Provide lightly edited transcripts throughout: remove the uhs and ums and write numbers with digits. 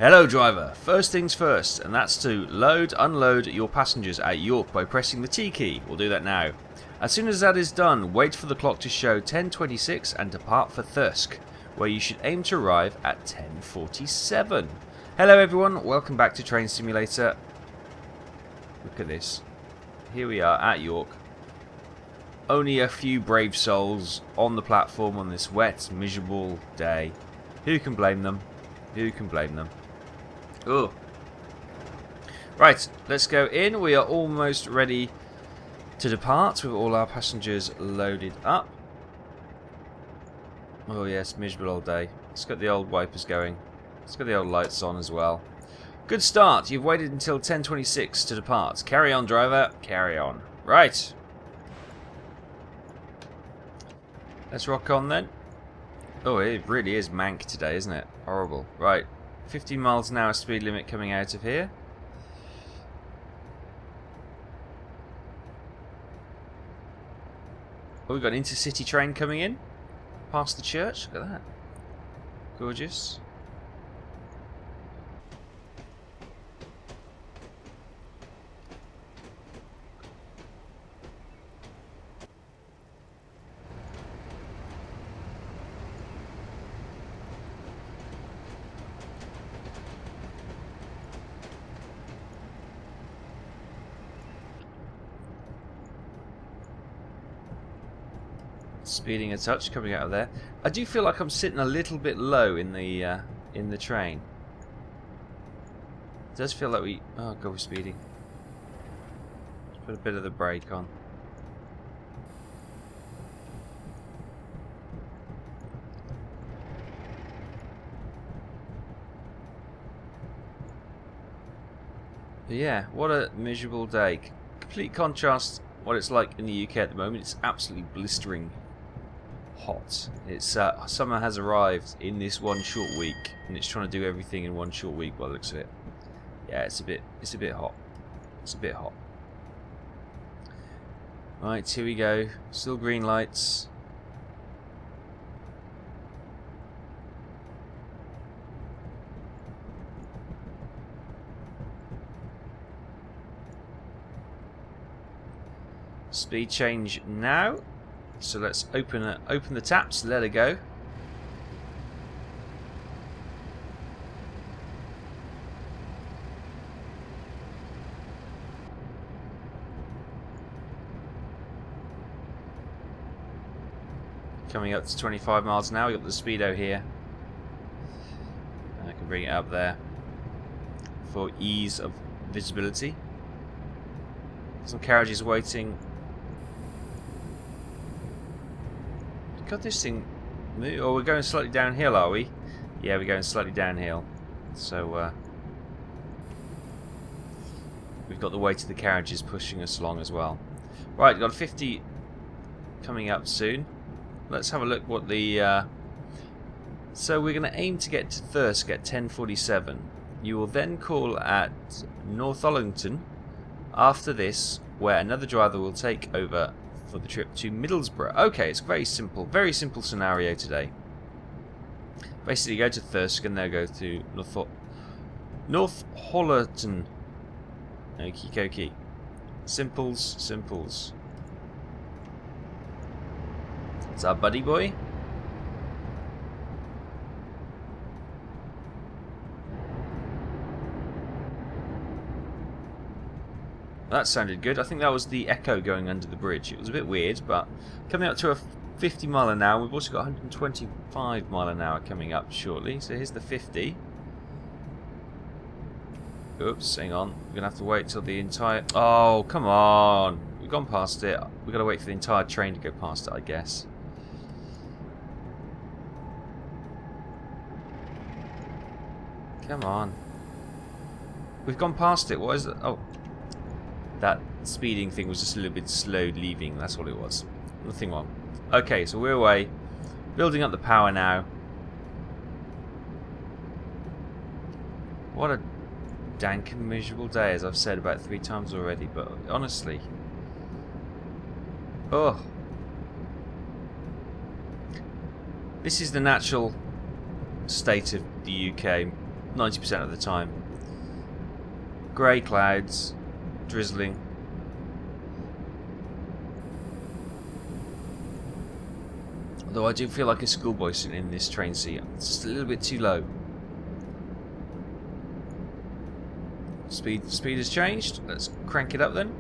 Hello driver, first things first, and that's to load, unload your passengers at York by pressing the T key. We'll do that now. As soon as that is done, wait for the clock to show 10:26 and depart for Thirsk, where you should aim to arrive at 10:47. Hello everyone, welcome back to Train Simulator. Look at this. Here we are at York. Only a few brave souls on the platform on this wet, miserable day. Who can blame them? Who can blame them? Oh. Right, let's go in. We are almost ready to depart with all our passengers loaded up. Oh yes, miserable old day. Let's get the old wipers going. Let's get the old lights on as well. Good start. You've waited until 10:26 to depart. Carry on, driver. Carry on. Right. Let's rock on then. Oh, it really is mank today, isn't it? Horrible. Right. 15 miles an hour speed limit coming out of here. Oh, we've got an intercity train coming in. Past the church. Look at that. Gorgeous. Speeding a touch coming out of there. I do feel like I'm sitting a little bit low in the train. It does feel like we... Oh god, we're speeding. Let's put a bit of the brake on. But yeah, what a miserable day. Complete contrast what it's like in the UK at the moment. It's absolutely blistering hot. It's summer has arrived in this one short week, and it's trying to do everything in one short week by the looks of it. Yeah, it's a bit hot. It's a bit hot. Right, here we go. Still green lights. Speed change now. So let's open the taps, let it go. Coming up to 25 miles an hour. We've got the speedo here. I can bring it up there for ease of visibility. Some carriages waiting. God, this thing... Oh, we're going slightly downhill, are we? Yeah, we're going slightly downhill. So, we've got the weight of the carriages pushing us along as well. Right, we've got 50 coming up soon. Let's have a look what the... So we're going to aim to get to Thirsk at 10:47. You will then call at Northallerton after this, where another driver will take over for the trip to Middlesbrough. Okay, it's very simple scenario today. Basically, go to Thirsk and then go to Northallerton. Okie dokie. Simples. It's our buddy boy. That sounded good. I think that was the echo going under the bridge. It was a bit weird, but coming up to a 50 mile an hour. We've also got 125 mile an hour coming up shortly. So here's the 50. Oops, hang on. We're going to have to wait till the entire... Oh, come on. We've gone past it. We've got to wait for the entire train to go past it, I guess. Come on. We've gone past it. What is it? Oh. That speeding thing was just a little bit slow leaving, that's all it was. Nothing wrong. Okay, so we're away. Building up the power now. What a dank and miserable day, as I've said about 3 times already, but honestly. Oh. This is the natural state of the UK 90% of the time. Grey clouds, drizzling. Although I do feel like a schoolboy sitting in this train seat. It's just a little bit too low. Speed has changed. Let's crank it up then.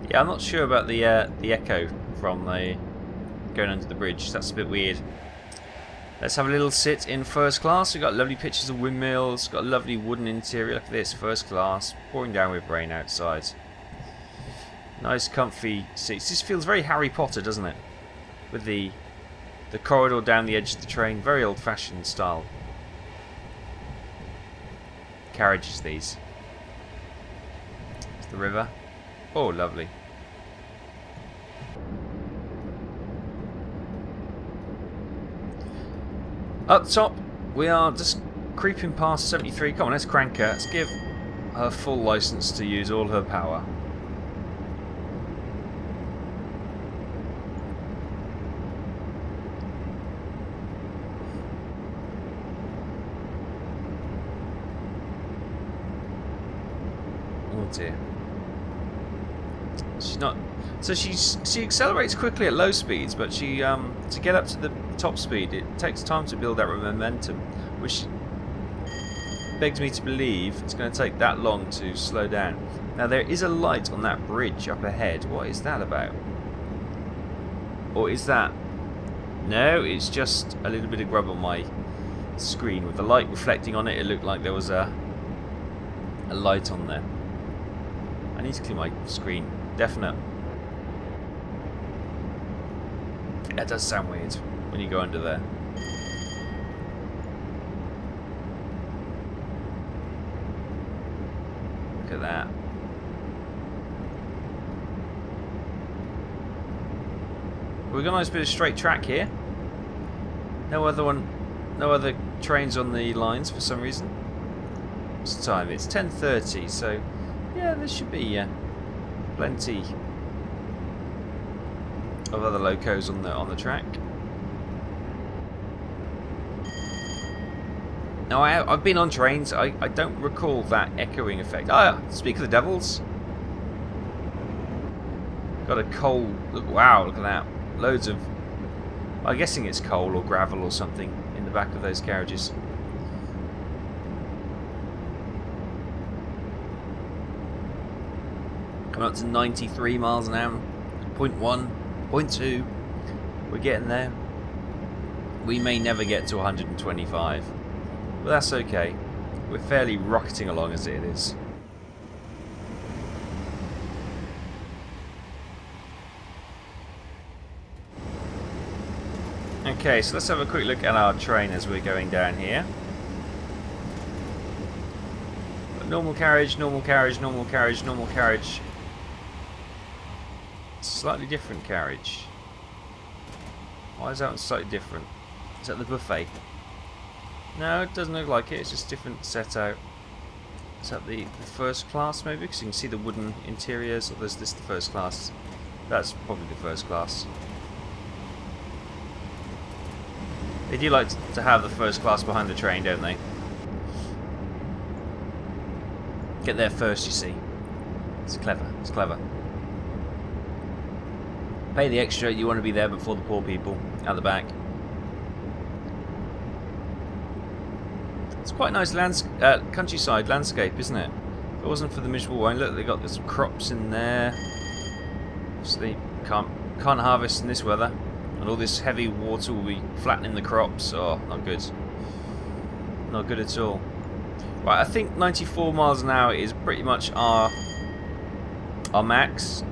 Yeah, I'm not sure about the echo from the going under the bridge. That's a bit weird. Let's have a little sit in first class. We've got lovely pictures of windmills. Got a lovely wooden interior. Look at this, first class, pouring down with rain outside. Nice, comfy seats. This feels very Harry Potter, doesn't it? With the corridor down the edge of the train, very old-fashioned style. Carriages these. It's the river. Oh, lovely. Up top, we are just creeping past 73. Come on, let's crank her. Let's give her full license to use all her power. Oh dear. She's not. So she accelerates quickly at low speeds, but she to get up to the top speed, it takes time to build that momentum, which begs me to believe it's going to take that long to slow down. Now there is a light on that bridge up ahead. What is that about? Or is that? No, it's just a little bit of grub on my screen with the light reflecting on it. It looked like there was a light on there. I need to clear my screen. Definite. That does sound weird when you go under there. Look at that. We've got a nice bit of straight track here. No other trains on the lines for some reason. What's the time? It's 10:30, so yeah, there should be plenty of other locos on the track. Now I've been on trains. I don't recall that echoing effect. Ah, speak of the devils. Got a coal. Wow, look at that. Loads of. I'm guessing it's coal or gravel or something in the back of those carriages. Coming up to 93 miles an hour. 0.1, 0.2. We're getting there. We may never get to 125. But that's okay. We're fairly rocketing along as it is. Okay, so let's have a quick look at our train as we're going down here. Normal carriage, normal carriage, normal carriage, normal carriage. Slightly different carriage. Why is that one slightly different? Is that the buffet? No, it doesn't look like it. It's just different set out. Is that the first class maybe? Because you can see the wooden interiors. Or is this the first class? That's probably the first class. They do like to have the first class behind the train, don't they? Get there first, you see. It's clever. It's clever. Pay the extra. You want to be there before the poor people at the back. It's quite a nice countryside landscape, isn't it? If it wasn't for the miserable wine, look, they got this crops in there. Obviously, can't harvest in this weather, and all this heavy water will be flattening the crops. Oh, not good. Not good at all. Right, I think 94 miles an hour is pretty much our max,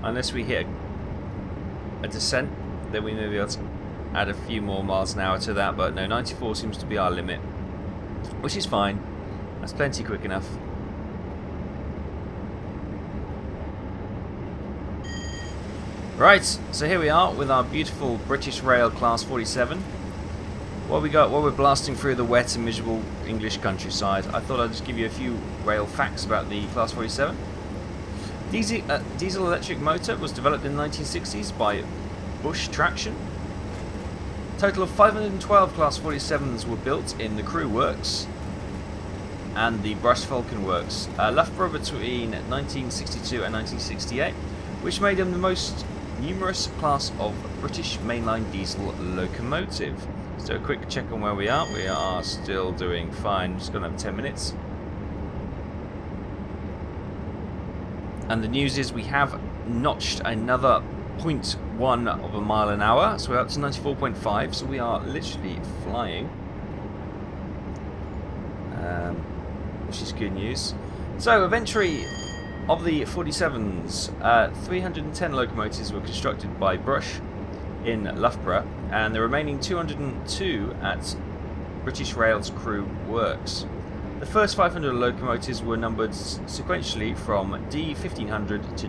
unless we hit a descent. Then we may be able to add a few more miles an hour to that. But no, 94 seems to be our limit. Which is fine. That's plenty quick enough. Right, so here we are with our beautiful British Rail Class 47. What we got while we're blasting through the wet and miserable English countryside, I thought I'd just give you a few rail facts about the Class 47. Diesel electric motor was developed in the 1960s by Bush Traction. Total of 512 Class 47s were built in the Crewe Works and the Brush Falcon Works, Loughborough between 1962 and 1968, which made them the most numerous class of British mainline diesel locomotive. So a quick check on where we are. We are still doing fine, just going to have 10 minutes. And the news is we have notched another 0.1 of a mile an hour, so we're up to 94.5, so we are literally flying. Which is good news. So, of entry of the 47s, 310 locomotives were constructed by Brush in Loughborough, and the remaining 202 at British Rail's Crewe Works. The first 500 locomotives were numbered sequentially from D1500 to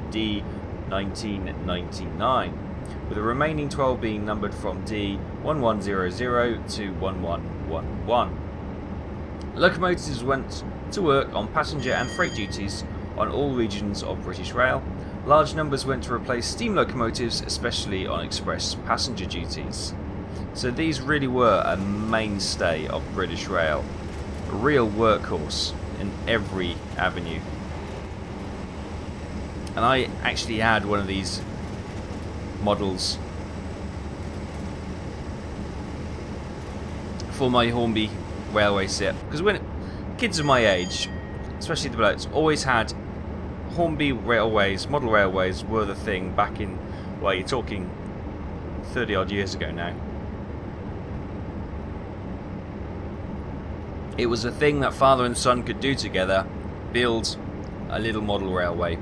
D1999, with the remaining 12 being numbered from D1100 to 1111. Locomotives went to work on passenger and freight duties on all regions of British Rail. Large numbers went to replace steam locomotives, especially on express passenger duties. So these really were a mainstay of British Rail, a real workhorse in every avenue. And I actually had one of these models for my Hornby railway set, because when kids of my age, especially the blokes, always had Hornby railways, model railways were the thing back in, well, you're talking 30 odd years ago now. It was a thing that father and son could do together, build a little model railway.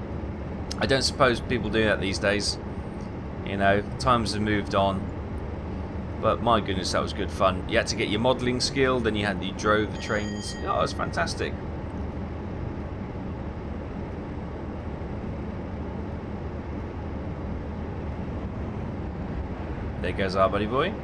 I don't suppose people do that these days. You know, times have moved on. But my goodness, that was good fun. You had to get your modelling skill, then you drove the trains. Oh, it was fantastic. There goes our buddy boy.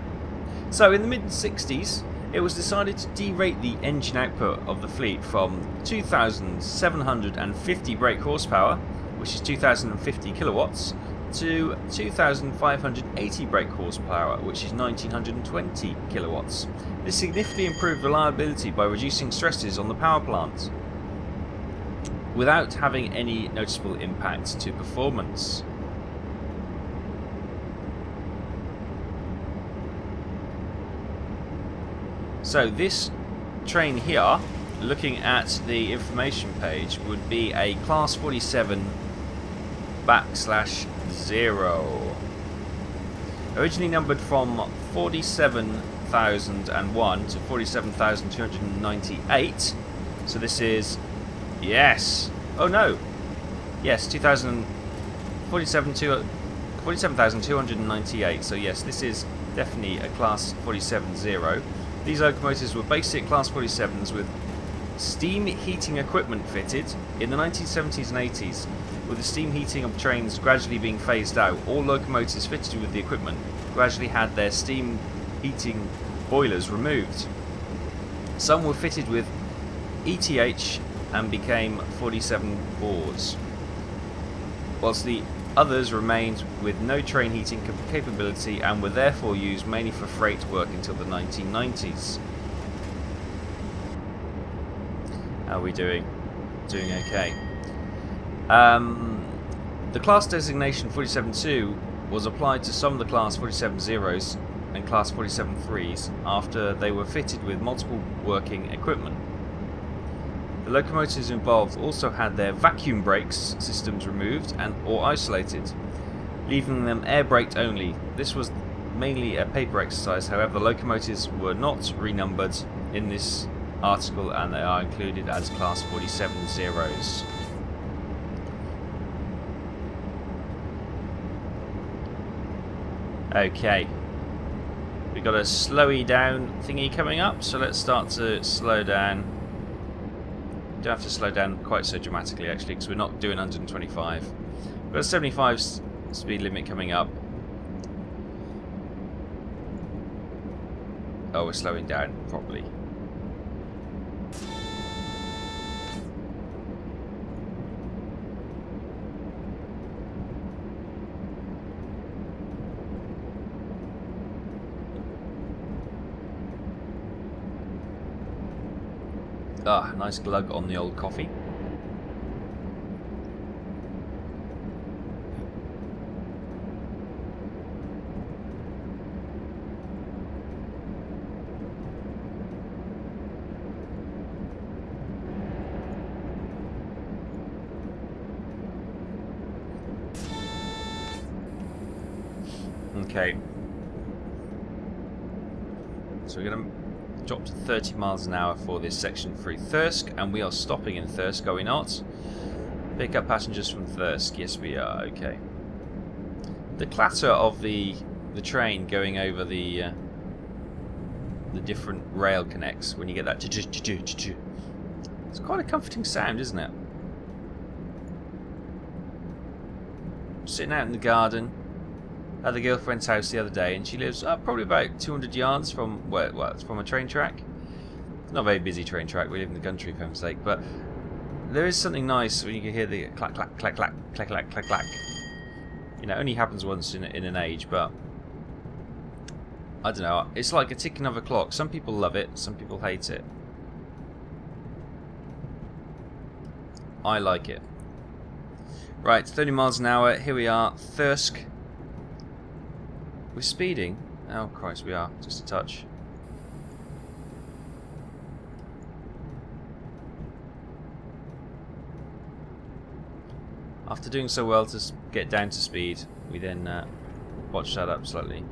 So in the mid-60s, it was decided to derate the engine output of the fleet from 2,750 brake horsepower, which is 2,050 kilowatts, to 2,580 brake horsepower, which is 1,920 kilowatts. This significantly improved reliability by reducing stresses on the power plant, without having any noticeable impact to performance. So this train here, looking at the information page, would be a Class 47/0. Originally numbered from 47,001 to 47,298. So this is, yes, oh no, yes, 47,298. So yes, this is definitely a Class 47/0. These locomotives were basic Class 47s with steam heating equipment fitted. In the 1970s and 80s, with the steam heating of trains gradually being phased out, all locomotives fitted with the equipment gradually had their steam heating boilers removed. Some were fitted with ETH and became 47/4s, whilst the others remained with no train heating capability and were therefore used mainly for freight work until the 1990s. How are we doing? Doing okay. The class designation 47-2 was applied to some of the Class 47-0s and Class 47-3s after they were fitted with multiple working equipment. The locomotives involved also had their vacuum brakes systems removed and or isolated, leaving them air braked only. This was mainly a paper exercise, however the locomotives were not renumbered in this article and they are included as Class 47-0s. Okay, we got a slowy down thingy coming up, so let's start to slow down. Don't have to slow down quite so dramatically actually, because we're not doing 125. We've got a 75 Speed limit coming up. Oh, we're slowing down properly. Ah, nice glug on the old coffee. Okay. So we're going to drop to 30 miles an hour for this section through Thirsk, and we are stopping in Thirsk, are we not? Pick up passengers from Thirsk. Yes, we are. Okay. The clatter of the train going over the different rail connects when you get that it's quite a comforting sound, isn't it? Sitting out in the garden at the girlfriend's house the other day, and she lives probably about 200 yards from from a train track. It's not a very busy train track. We live in the country, for heaven's sake, but there is something nice when you can hear the clack clack clack clack clack clack clack clack. You know, it only happens once in an age, but I don't know. It's like a ticking of a clock. Some people love it, some people hate it. I like it. Right, 30 miles an hour. Here we are, Thirsk. We're speeding. Oh Christ, we are. Just a touch. After doing so well to get down to speed, we then watch that up slightly.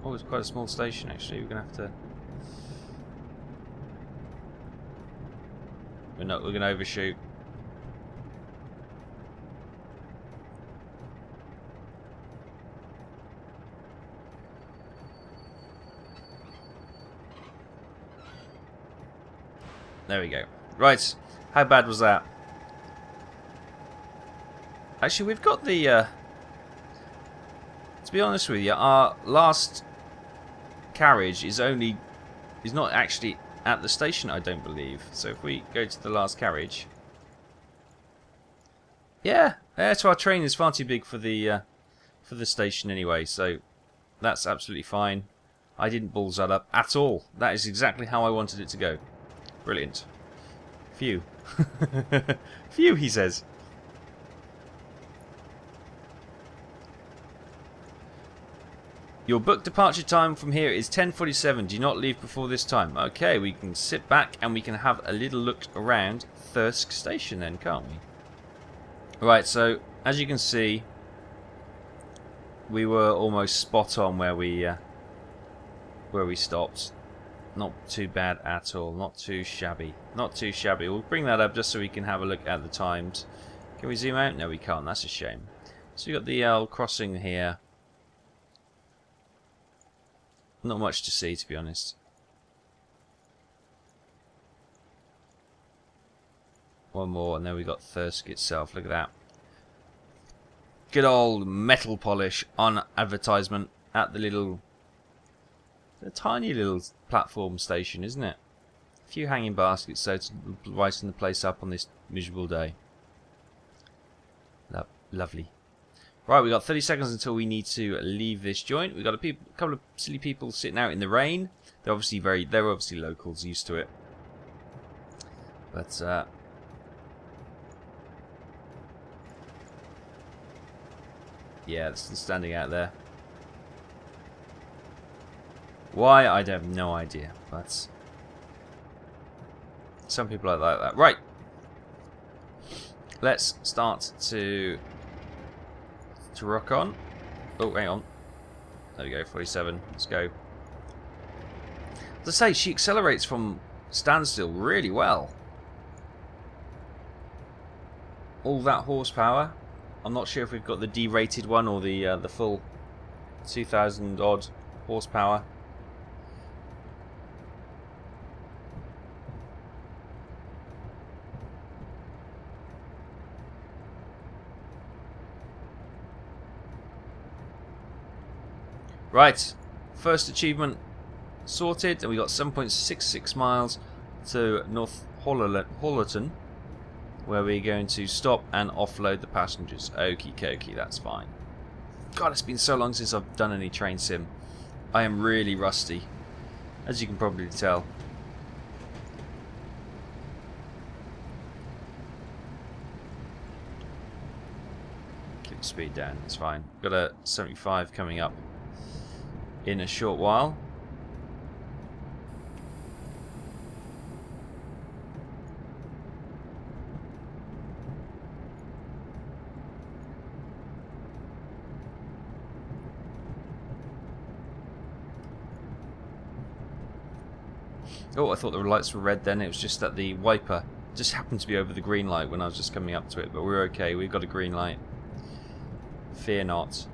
Oh, it's quite a small station actually. We're gonna have to. We're gonna overshoot. There we go. Right, how bad was that? Actually, we've got the... to be honest with you, our last carriage is not actually at the station, I don't believe. So if we go to the last carriage... Yeah, so our train is far too big for the station anyway, so that's absolutely fine. I didn't balls that up at all. That is exactly how I wanted it to go. Brilliant. Phew. Phew, he says. Your booked departure time from here is 10:47. Do not leave before this time. Okay, we can sit back and we can have a little look around Thirsk station then, can't we? Right, so as you can see, we were almost spot on where we stopped. Not too bad at all. Not too shabby. Not too shabby. We'll bring that up just so we can have a look at the times. Can we zoom out? No, we can't. That's a shame. So we've got the L crossing here. Not much to see, to be honest. One more, and then we've got Thirsk itself. Look at that. Good old metal polish on advertisement at the tiny little platform station, isn't it? A few hanging baskets so to brighten the place up on this miserable day. Lovely. Right, we've got 30 seconds until we need to leave this joint. We've got a couple of silly people sitting out in the rain. They're obviously locals, used to it. But yeah, it's standing out there. Why? I have no idea, but some people are like that. Right, let's start to rock on. Oh, hang on. There we go, 47. Let's go. As I say, she accelerates from standstill really well. All that horsepower. I'm not sure if we've got the derated one or the full 2,000 odd horsepower. Right, first achievement sorted, and we got 7.66 miles to North Hollerton, where we're going to stop and offload the passengers. Okie dokie, that's fine. God, it's been so long since I've done any train sim. I am really rusty, as you can probably tell. Keep the speed down, it's fine. Got a 75 coming up in a short while. Oh, I thought the lights were red then. It was just that the wiper just happened to be over the green light when I was just coming up to it. But we're okay. We've got a green light. Fear not.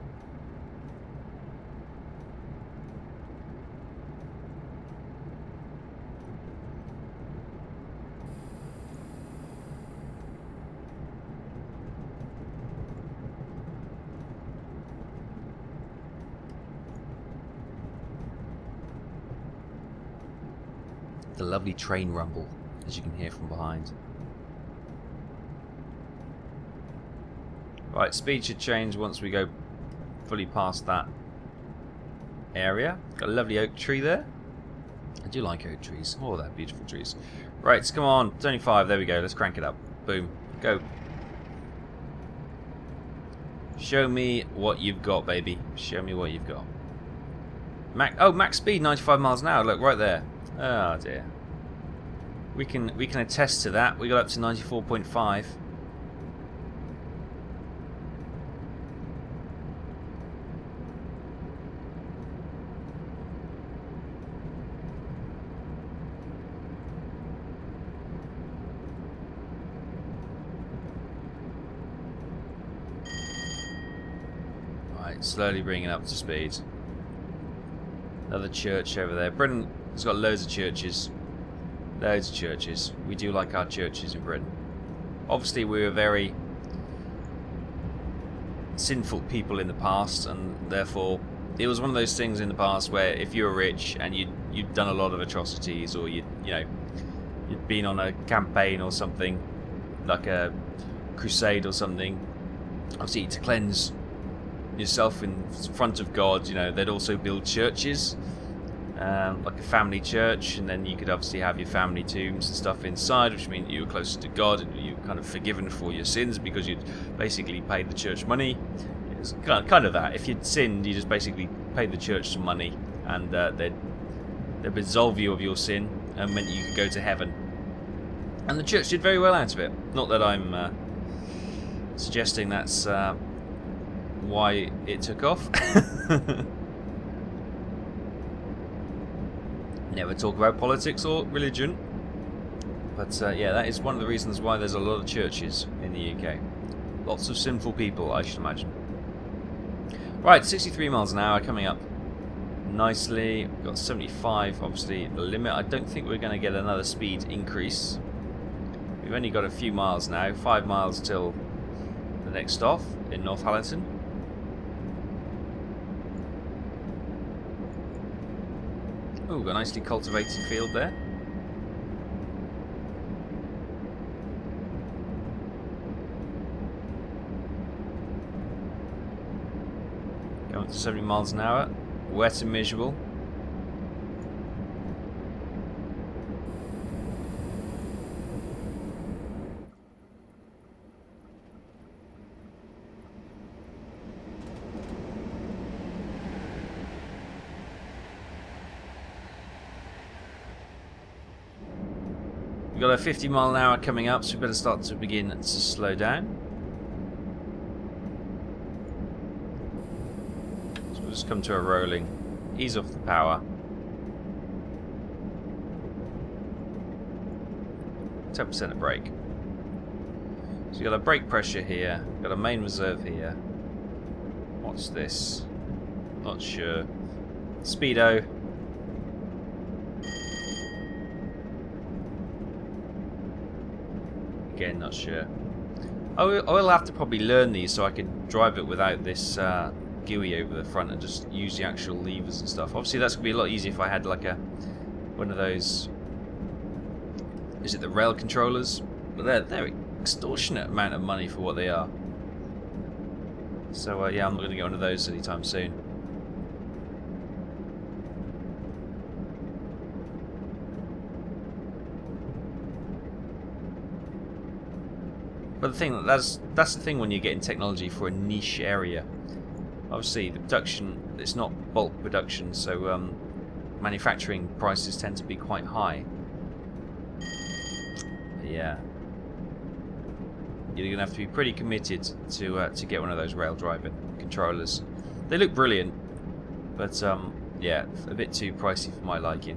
The lovely train rumble, as you can hear from behind. Right, speed should change once we go fully past that area. Got a lovely oak tree there. I do like oak trees. Oh, they're beautiful trees. Right, come on, 25, there we go. Let's crank it up. Boom, go. Show me what you've got, baby. Show me what you've got. Max speed, 95 miles an hour. Look, right there. Oh dear. We can attest to that. We got up to 94.5. Right, slowly bringing it up to speed. Another church over there. Britain has got loads of churches. Loads of churches. We do like our churches in Britain. Obviously, we were very sinful people in the past, and therefore it was one of those things in the past where if you were rich and you'd done a lot of atrocities, or you'd been on a campaign or something, like a crusade or something, obviously to cleanse yourself in front of God, they'd also build churches. Like a family church, and then you could obviously have your family tombs and stuff inside, which means you were closer to God and you were kind of forgiven for your sins because you'd basically paid the church money. It's kind of that. If you'd sinned, you just basically paid the church some money, and they'd absolve you of your sin and meant you could go to heaven. And the church did very well out of it. Not that I'm suggesting that's why it took off. Never talk about politics or religion, but yeah, that is one of the reasons why there's a lot of churches in the UK. Lots of sinful people, I should imagine. Right, 63 miles an hour coming up nicely. We've got 75, obviously the limit. I don't think we're going to get another speed increase. We've only got a few miles now, 5 miles till the next stop in North Hollerton. Oh, got a nicely cultivated field there. Going to 70 miles an hour. Wet and miserable. We've got a 50 mile an hour coming up, so we better start to begin to slow down. So we'll just come to a rolling. Ease off the power. 10% of brake. So you've got a brake pressure here, got a main reserve here. What's this? Not sure. Speedo. Again, not sure. I will have to probably learn these so I can drive it without this GUI over the front and just use the actual levers and stuff. Obviously that's going to be a lot easier if I had like one of those, is it the rail controllers? But they're extortionate amount of money for what they are. So yeah, I'm not going to get one of those anytime soon. But the thing that's the thing when you're getting technology for a niche area. Obviously, the production, it's not bulk production, so manufacturing prices tend to be quite high. But yeah, you're gonna have to be pretty committed to get one of those rail driving controllers. They look brilliant, but yeah, a bit too pricey for my liking.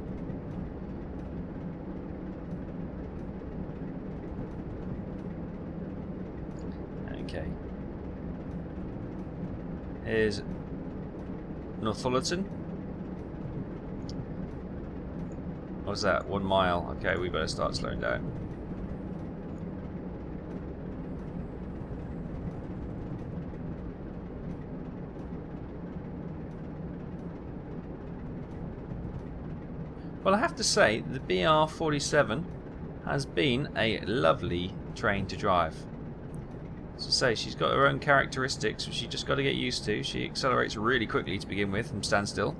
Okay. Here's Northallerton. What's that? 1 mile. Okay, we better start slowing down. Well, I have to say, the BR47 has been a lovely train to drive. As I say, she's got her own characteristics, which you just got to get used to. She accelerates really quickly to begin with from standstill,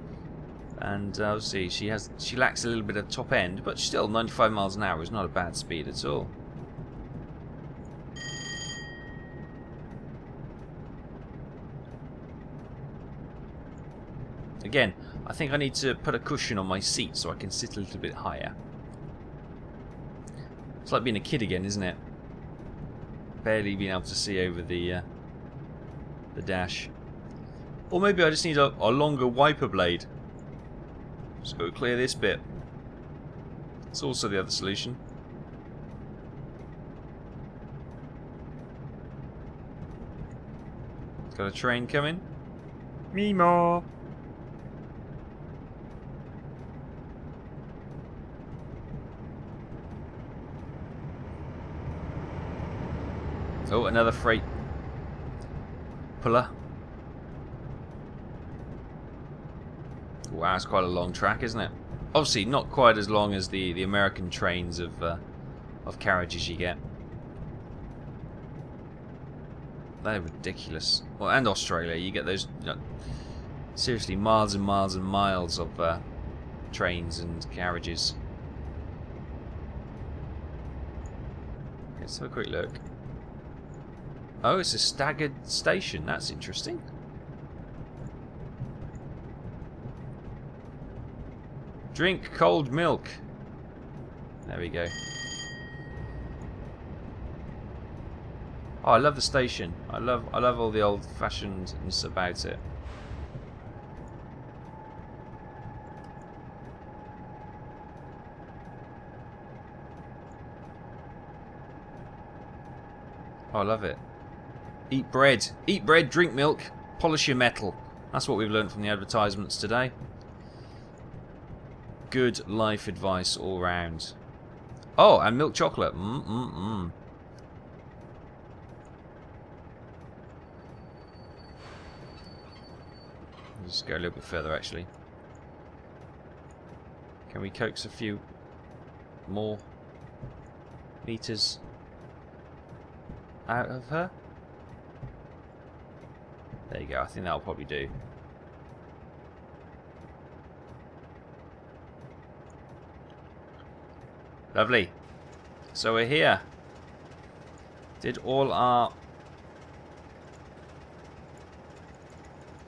and obviously she lacks a little bit of top end, but still 95 miles an hour is not a bad speed at all. Again, I think I need to put a cushion on my seat so I can sit a little bit higher. It's like being a kid again, isn't it? Barely being able to see over the dash. Or maybe I just need a longer wiper blade. Just got to clear this bit. It's also the other solution. Got a train coming. Meemaw. Oh, another freight puller. Wow, it's quite a long track, isn't it? Obviously, not quite as long as the American trains of carriages you get. They're ridiculous. Well, and Australia, you get those, you know, seriously miles and miles and miles of trains and carriages. Let's have a quick look. Oh, it's a staggered station. That's interesting. Drink cold milk. There we go. Oh, I love the station. I love all the old-fashionedness about it. Oh, I love it. Eat bread, drink milk, polish your metal. That's what we've learned from the advertisements today. Good life advice all round. Oh, and milk chocolate. Just go a little bit further, actually. Can we coax a few more meters out of her? There you go, I think that'll probably do. Lovely. So we're here. Did all our...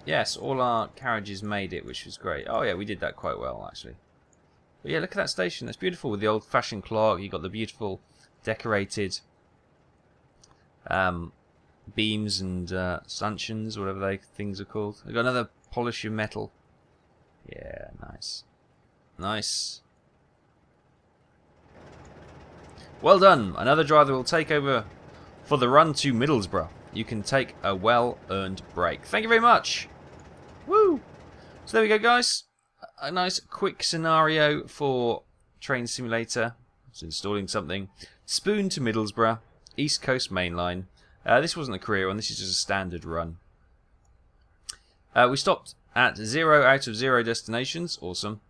Yes, all our carriages made it, which was great. Oh yeah, we did that quite well, actually. But yeah, look at that station. That's beautiful with the old-fashioned clock. You got the beautiful decorated beams and stanchions, whatever things are called. We've got another polish your metal. Yeah, nice. Nice. Well done. Another driver will take over for the run to Middlesbrough. You can take a well-earned break. Thank you very much. Woo! So there we go, guys. A nice quick scenario for Train Simulator. It's installing something. Spoon to Middlesbrough. East Coast Main Line. This wasn't a career one. This is just a standard run. We stopped at 0 out of 0 destinations. Awesome.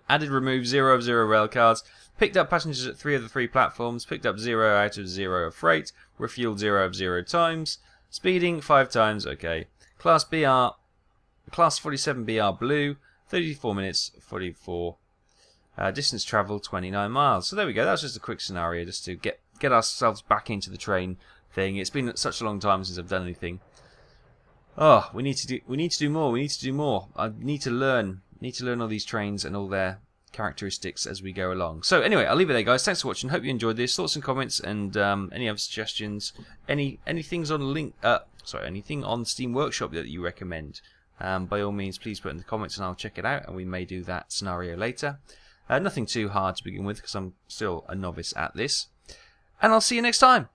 Added, removed 0 of 0 rail cars. Picked up passengers at 3 of the 3 platforms. Picked up 0 out of 0 of freight. Refueled 0 of 0 times. Speeding 5 times. Okay. Class 47 BR blue. 34 minutes. 44. Distance travel 29 miles. So there we go. That was just a quick scenario just to get ourselves back into the train thing. It's been such a long time since I've done anything. Oh, we need to do more. We need to do more. I need to learn all these trains and all their characteristics as we go along. So anyway, I'll leave it there, guys. Thanks for watching. Hope you enjoyed this. Thoughts and comments, and any other suggestions, anything on Steam Workshop that you recommend. By all means, please put in the comments, and I'll check it out. And we may do that scenario later. Nothing too hard to begin with, because I'm still a novice at this. And I'll see you next time.